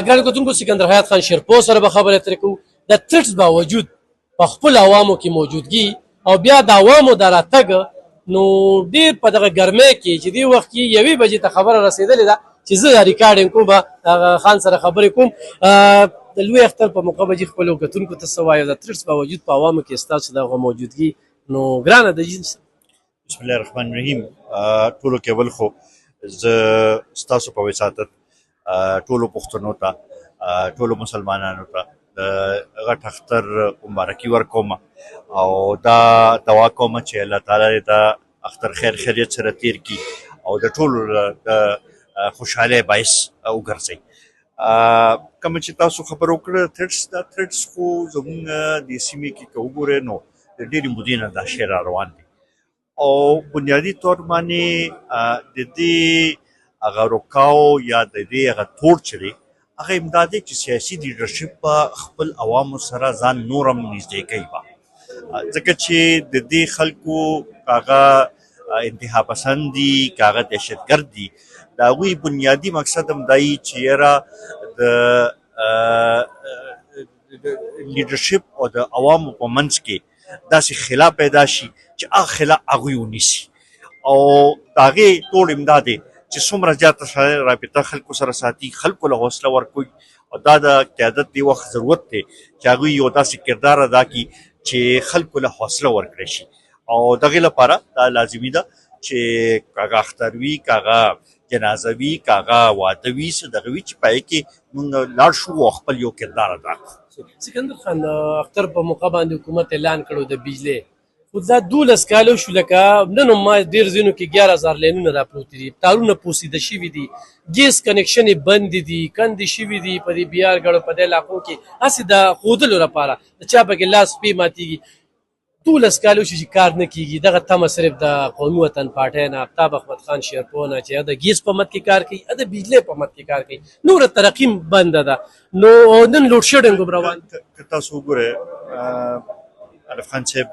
ګران کتونکو سکندر حیات خان شیرپور سره به خبرې اترې کوو د ترټس باوجود په خپل عوامو کې موجودګي او بیا د عوامو د راتګ نو ډېر په دغه ګرمۍ کې چې دې وخت کې یوې بجې ته خبره رسېدلې ده چې زه ریکارډینګ کوم به هغه خان سره خبرې کوم د لوی اختر په موقع به چې خپلو کتونکو ته څه وایو د ترټس باوجود په عوامو کې ستاسو دغه موجودګي نو ګرانه د جنس بسم الله الرحمن الرحیم. ټولو کې اول خو زه ستاسو په وساتت ټولو پښتنو ته ټولو مسلمانانو ته د غټ اختر مبارکي ورکوم او دا دعا کوم چې الله تعالی دا اختر خیر خیریت سره تیر کی او د ټولو د خوشحاله باعث وګرځي. کوم چې تاسو خبر وکړه تھریټس خو زموږ د سیمې کې که وګورئ نو د ډېرې مودې نه دا شی را روان دی او بنیادي طور باندې د دې هغه روکاو یا د دې هغه توړ چې دی هغه امدا دی چې سیاسي لیډرشپ په خپل عوامو سره ځان نور هم نږدې کوي به ځکه چې د دې خلکو هغه انتها پسند دي که هغه دهشتګرد دي د هغوی بنیادي مقصد هم دا وي چې یاره د لیډرشپ او د عوامو په منځ کې داسې خلا پیدا شي چې هغه خلا هغوی ونیسي او د هغې ټول امدا دی چې څومره زیاته رابطه خلکو سره ساتي، خلکو له حوصله ورکوي او دا د قیادت دی وخت ضرورت دی چې هغوی یو داسې کردار ادا کړي چې خلکو له حوصله ورکړی شي او دغې لپاره دا لازمي ده چې که هغه اختر وي که هغه جنازه وي که هغه واده وي څه دغه وي چې په هغې کې موږ لاړ شو او خپل یو کردار ادا کړو. سکندر خان اختر په موقع باندې حکومت اعلان کړو د بجلی خو دا 12 کالو شو لکه نن هم ما ډېر ځینو کې 11000 لینونه راپروتي دي، تارونه پوسیده شوي دي، ګیس کنیکشن یې بند دي، کندې شوي دي په دې بیارګړو په دې علاقو کې هسې د ښودلو لپاره د چا پکې لاس پې ماتېږي. 12 کالو شو چې کار نه کېږي. دغه تمه صرف د قومي وطن پارټۍ نه آفتاب احمد خان شیرپور نه چې د ګیس په مد کې کار کوي د بجلی په مد کې کار کوي، نوره ترقي بنده ده. نو نن لوډ شیډینګ هم روان دی. که تاسو وګورئ الف خان صاحب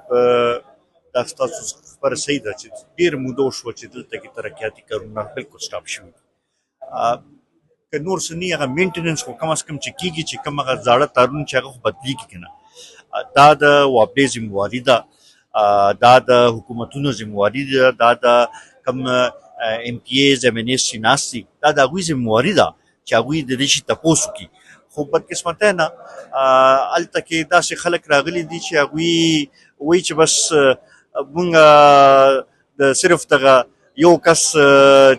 دا ستاسو خبره صحیح ده چې ډېر موده وشوه چې دلته کې ترقیاتي کارونه بلکل سټاپ شوي دي. که نور څه نه هغه مینټننس خو کم از کم چې کېږي چې کوم هغه زاړه تارونه چې هغه خو بدلېږي که نه دا د وابډې ذمواري ده، دا د حکومتونو ذمواري ده، دا د کوم ایم پی ایز ایم این ایز چې ناست دي دا د هغوی ذمواري ده چې هغوی د دې شي تپوس وکړي. خو بدقسمتۍ نه هلته کې داسې خلک راغلي دي چې هغوی وایي چې بس مونږ د صرف دغه یو کس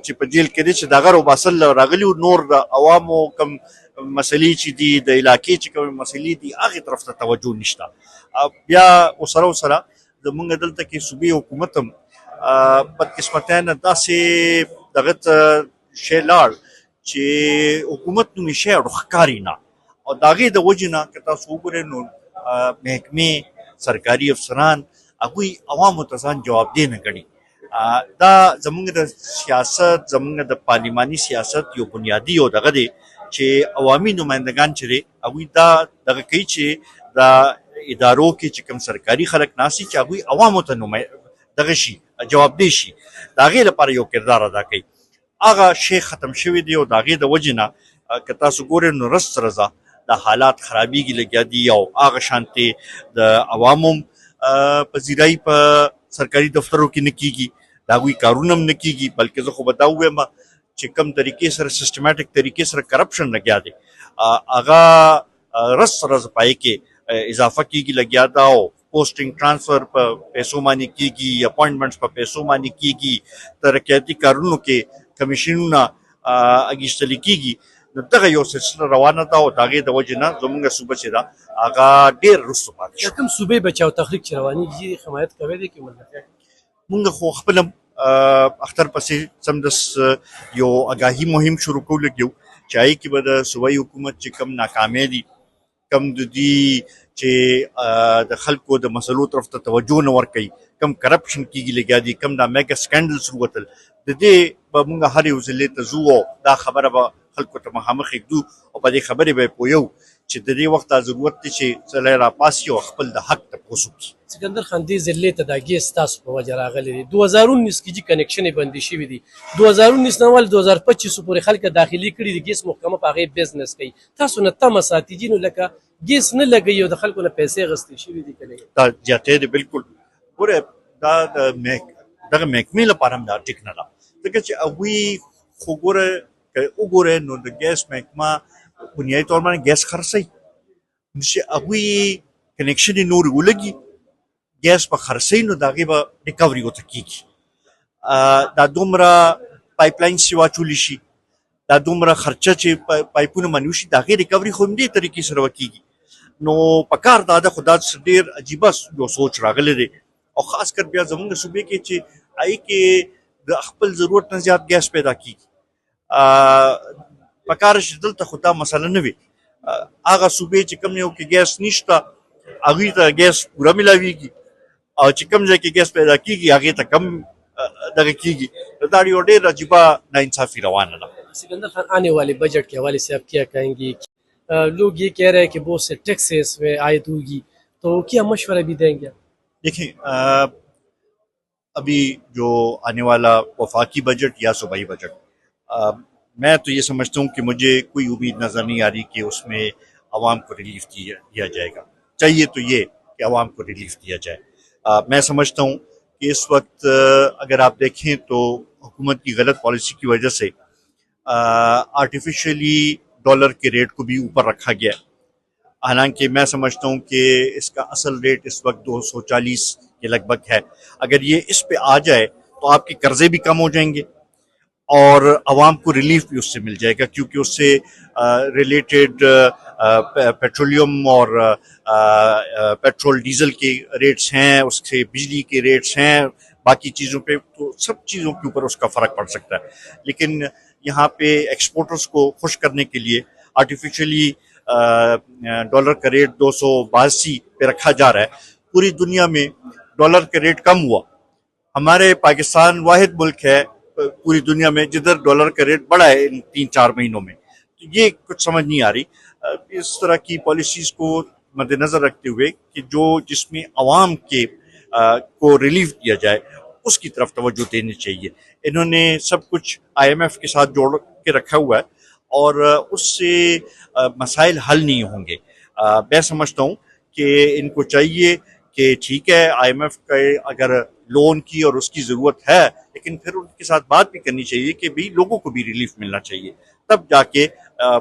چې په جیل کې دی چې د هغه روباسل راغلي نور د عوامو کم مسلې چې دي د علاقې چې کومې مسلې دي هغې طرف ته توجه نشته. بیا ورسره زمونږ دلته کې صوبې حکومت هم بدقسمتۍ نه داسې دغه ته شی لاړ چې حکومت نومې شی ښکاري نه او د هغې د وجې نه که تاسو وګورئ نو محکمې سرکاري افسران هغوی عوامو ته ځان جوابدې نه ګڼي. دا زموږ د سیاست زموږ د پارلماني سیاست یو بنیادي یو دغه دی چې عوامي نمایندګان چې دی هغوی دا دغه کوي چې دا ادارو کې چې کوم سرکاري خلک ناست دي چې هغوی عوامو ته دغه شي جوابدې شي د هغې لپاره یو کردار ادا کوي. هغه شی ختم شوی دی او د هغې د وجې نه که تاسو ګورئ نو رس رضا د حالات خرابېږي لګیا دي او هغه شانتې د عوامو پذیرایي په سرکاري دفترو کې نه کېږي، د هغوی کارونه هم نه کېږي بلکې زه خو به دا ووایم چې کوم طریقې سره سسټمیټک طریقې سره کرپشن لګیا دی هغه رس رز پای کې اضافه کېږي لګیا ده او پوسټینګ ټرانسفر په پیسو باندې کېږي، اپوینټمنټس په پیسو باندې کېږي، ترقیاتي کارونو کې کمیشنونه اخیستل کېږي. نو دغه یو سلسله روانه ده او د هغې د وجې نه زموږ صوبه چې ده هغه ډېر وروسته پاتې شو. د کوم صوبې بچاو تخریب چې روانېږي حمایت کوی دی که ملګرتیا کوي؟ مونږ خو خپل اختر پسې سمدس یو آګاهي مهم شروع کول لګیو چې هغې کې به د صوبایي حکومت چې کم ناکامۍ دي کم د دې چې د خلکو د مسلو طرف ته توجه نه ورکوي، کم کرپشن کېږي لګیا دي، کم دا میګا سکینډلز ووتل، د دې به مونږ هرې یو ضلعې ته ځو او دا خبره به خلکو ته مخامخ ږدو او په دې خبرې به یې پوهیو چې د دې وخت ضرورت دی چې سړی راپاسي او خپل د حق تپوس وکړي. سکندر خان دې ضلع ته دا ګیس تاسو په وجه راغلی دی 2019 کې چې کنیکشن بندي شوی دی 2019 نه ول 2025 پورې خلک داخلي کړي دي ګیس محکمه په هغه بزنس کوي تاسو نه تم ساتي جنو لکه ګیس نه لګي او د خلکو نه پیسې غستې شوی دي کنه دا جاته دی بالکل پوره دا دغه محکمې لپاره هم دا ټیک نه ده ځکه چې هغوی خو وګوره نو د ګیس محکمه بنیادي طور باندې ګیس خرڅوي چې هغوی کنیکشن یې نور ولګي ګیس په خرڅوي نو د هغې به ریکوري ورته کېږي دا دومره پایپ لاین چې واچولی شي دا دومره خرچه چې پایپونه باندې وشي د هغې ریکوري خو همدې طریقې سره وکېږي نو په کار دا ده خو دا ډېر عجیبه یو سوچ راغلی دی او خاص کر بیا زموږ صوبې کې چې هغې کې د خپل ضرورت نه زیات ګیس پیدا کېږي په کار چې دلته خو دا مسله نه وي هغه صوبې چې کوم یو کې ګیس نشته هغوی ته ګیس پوره ملاویږي او چې کوم ځای کې ګیس پیدا کېږي هغې ته کم دغه کېږي دا یو ډېر عجیبه ناانصافي روانه ده. सिकंदर खान आने वाले बजट के हवाले से आप क्या कहेंगे लोग ये कह रहे हैं कि बहुत से टैक्सेस में आयत होगी तो क्या मशवरा भी देंगे? देखें अभी जो आने वाला वफाकी बजट या सूबाई बजट मैं तो ये समझता हूँ कि मुझे कोई उम्मीद नज़र नहीं आ रही कि उसमें आवाम को रिलीफ दिया जाएगा. चाहिए तो ये कि आवाम को रिलीफ दिया जाए. मैं समझता हूँ कि इस वक्त अगर आप देखें तो हुकूमत की गलत पॉलिसी की वजह से आर्टिफिशियली डॉलर के रेट को भी ऊपर रखा गया. हालांकि मैं समझता हूँ कि इसका असल रेट इस वक्त 240 के लगभग है. अगर ये इस पे आ जाए तो आपके कर्जे भी कम हो जाएंगे और आवाम को रिलीफ भी उससे मिल जाएगा क्योंकि उससे रिलेटेड पेट्रोलियम और पेट्रोल डीजल के रेट्स हैं, उससे बिजली के रेट्स हैं, बाकी चीज़ों पे तो सब चीज़ों के ऊपर उसका फ़र्क पड़ सकता है. लेकिन यहाँ पे एक्सपोर्टर्स को खुश करने के लिए आर्टिफिशियली डॉलर का रेट 282 पे रखा जा रहा है. पूरी दुनिया में डॉलर का रेट कम हुआ. हमारे पाकिस्तान वाहिद मुल्क है पूरी दुनिया में जिधर डॉलर का रेट बढ़ा है इन 3-4 महीनों में. तो ये कुछ समझ नहीं आ रही. इस तरह की पॉलिसीज़ को मद्देनज़र रखते हुए कि जिसमें आवाम के को रिलीफ दिया जाए उसकी तरफ तवज्जो देनी चाहिए. इन्होंने सब कुछ IMF के साथ जोड़ के रखा हुआ है और उससे मसाइल हल नहीं होंगे. मैं समझता हूँ कि इनको चाहिए कि ठीक है IMF का अगर लोन की और उसकी ज़रूरत है लेकिन फिर उनके साथ बात भी करनी चाहिए कि भाई लोगों को भी रिलीफ मिलना चाहिए तब जाके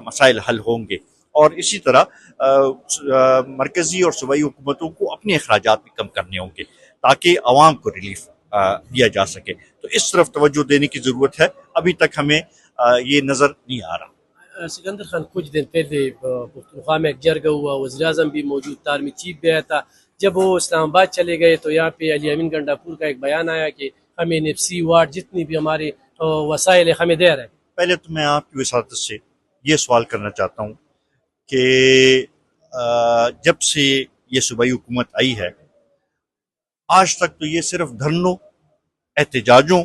मसाइल हल होंगे. और इसी तरह मरकज़ी और सूबाई हुकूमतों को अपने अखराजात भी कम करने होंगे ताकि आवाम को रिलीफ दिया जा सके. तो इस तरफ तवज्जो देने की ज़रूरत है. अभी तक हमें ये नज़र नहीं आ रहा. सिकंदर खान कुछ दिन पहले पुख्तनख्वा में एक जरगा हुआ, वज़ीर आज़म भी मौजूद था, आर्मी चीफ भी आया था. जब वो इस्लामाबाद चले गए तो यहाँ पे अली अमीन गंडापुर का एक बयान आया कि हमें NFC वार्ड जितनी भी हमारे वसाइल है हमें दे रहे हैं. पहले तो मैं आपकी वसादत से ये सवाल करना चाहता हूँ कि जब से ये सूबाई हुकूमत आई है आज तक तो ये सिर्फ धरनों, एहतजाजों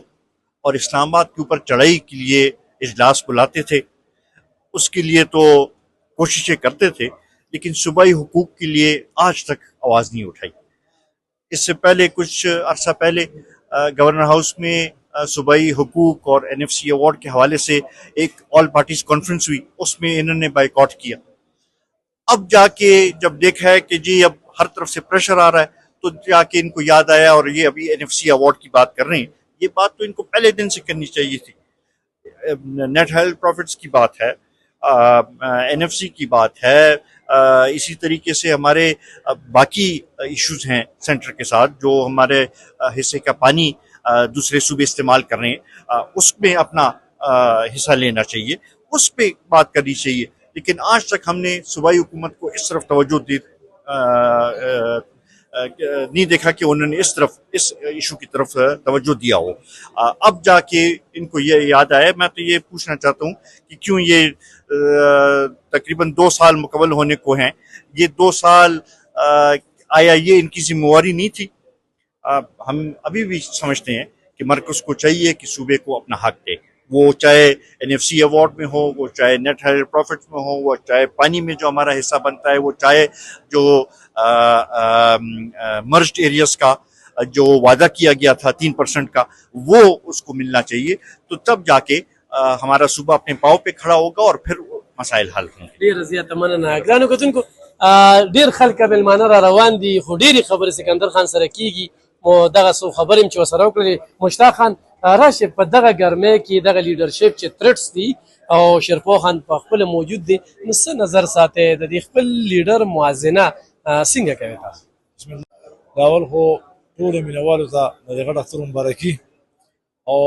और इस्लामाबाद के ऊपर चढ़ाई के लिए इजलास बुलाते थे. उसके लिए तो कोशिशें करते थे लेकिन सूबाई हुकूक के लिए आज तक आवाज़ नहीं उठाई. इससे पहले कुछ अरसा पहले गवर्नर हाउस में सूबाई हुकूक और NFC अवार्ड के हवाले से एक ऑल पार्टीज कॉन्फ्रेंस हुई, उसमें इन्होंने बाइकआउट किया. अब जाके जब देखा है कि जी अब हर तरफ से प्रेशर आ रहा है तो जाके इनको याद आया और ये अभी NFC अवार्ड की बात कर रहे हैं. ये बात तो इनको पहले दिन से करनी चाहिए थी. नेट हेल्थ प्रॉफिट्स की बात है, NFC की बात है, इसी तरीके से हमारे बाकी इश्यूज हैं सेंटर के साथ जो हमारे हिस्से का पानी दूसरे सूबे इस्तेमाल कर रहे हैं उसमें अपना हिस्सा लेना चाहिए, उस पर बात करनी चाहिए. लेकिन आज तक हमने सूबाई हुकूमत को इस तरफ तवज्जो नहीं देखा कि उन्होंने इस इशू की तरफ तवज्जो दिया हो. अब जाके इनको ये याद आया. मैं तो ये पूछना चाहता हूँ कि क्यों ये तकरीबन 2 साल मुकम्मल होने को हैं, ये 2 साल आया ये इनकी जिम्मेवारी नहीं थी? हम अभी भी समझते हैं कि मरकज़ को चाहिए कि सूबे को अपना हक दे. वो चाहे NFC अवार्ड में हो, वो चाहे नेट हायर प्रॉफिट्स में हो, वो चाहे पानी में जो हमारा हिस्सा बनता है, वो चाहे जो मर्ज्ड एरियाज का जो वादा किया गया था 3% का, वो उसको मिलना चाहिए। तो तब जाके हमारा सूबा अपने पाँव पे खड़ा होगा और फिर मसाइल हल होंगे। ډیر زیاته مننه ګرانو کتونکو ډیر خلک مېلمانه را روان دي خو ډېرې خبرې سکندر خان سره کیږي مو دغه څو خبرې چې ورسره وکړلې مشتاق خان راشه په دغه ګرمۍ کې دغه لیډرشپ چې ترټس دي او شرپو خان په خپل موجود دي نو څه نظر ساتئ د دې خپل لیډر موازنه څنګه کوي تاسو؟ بسم الله. دا اول خو ټولو مینوالو ته د دې غټ اختر مبارکي او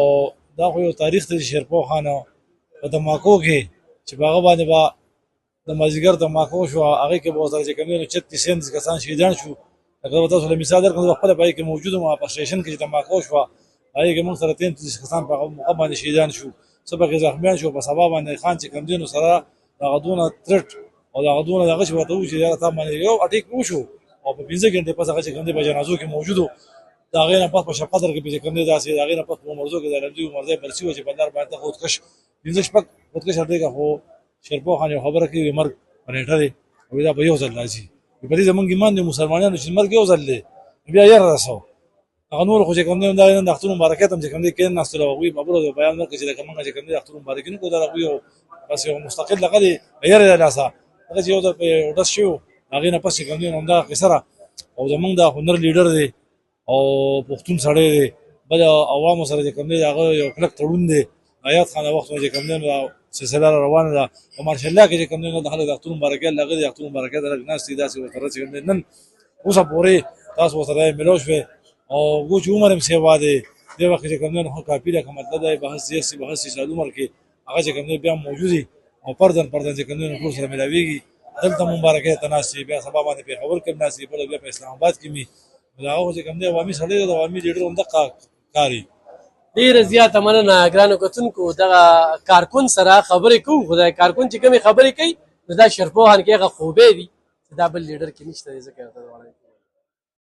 دا خو یو تاریخ دی چې شیرپو خان په دماکو کې چې په هغه باندې به د مازدیګر دماکو شو هغې کې به ورسره چې کوم دی نو 36 کسان شهیدان شو. لکه به تاسو له مثال درکړم زه خپله په هغې کې موجود وم په سټیشن کې چې دماکو شوه هغې کې موږ سره 33 کسان په هغه موقع باندې شهیدان شو څه پکې زخمیان شو په سبا باندې خان چې کوم دی نو سره دغه دونه ترټ او دغه دونه دغه چې ورته وو چې یاره تا باندې یو اټیک وشو او په 15 غنټې پس هغه چې کوم دی په جنازو کې موجود و د هغې نه پس په شب قدر کې چې کوم دی داسې د هغې نه پس په مرزو کې د لمدي مرزی برسي وه چې بندر باندې خودکش 15 شپږ خودکش هرډېږه خو شیرپو خان یو خبره کوي مرګ په نیټه دی او دا په یو ځل راځي په دې زمونږ ایمان دی مسلمانانو چې مرګ یو ځل دی بیا یې راسو هغه نور خو چې کوم دی دا نن د اختر مبارکات هم چې کوم دی کین ناستل او وی بابرو بیان ورکړي چې کومه چې کوم دی اختر مبارکي نه کو دا یو بس یو مستقل لغه دی یې راسه هغه یو د ودس شو هغه نه پس کوم دی نو دا کسره او زمونږ د هنر لیډر دی او پښتون سړی دی بل عوامو سره چې کوم دی هغه یو کلک تړون دی آیات خان وخت چې کوم دی سلسله روانه ده او ماشاءالله کې چې کوم دی د خلک د اختر مبارکي لغه دی اختر مبارکي د ناس دي داسې ورته چې کوم دی نن اوسه پورې تاسو سره ملو شوه او ګوچ عمر هم سیوا دی د وخت چې کوم دی نو کافي ده کوم مطلب دی بحث سیاسي بحث سال عمر کې هغه چې کوم دی بیا موجودي او پردن چې کوم دی نو ټول سره ملاويږي دلته مبارکي تناسي بیا سبا باندې په خبر کې ناسي په بیا په اسلام آباد کې می دا هغه چې کوم دی عوامي سړی د عوامي لیډر هم دغه کاری ډېره زیاته مننه ګرانو کتونکو دغه کارکون سره خبرې کوو خدای کارکون چې کومې خبرې کوي نو دا شرپو خان کې هغه خوبې دي چې دا بل لیډر کې نشته دی ځکه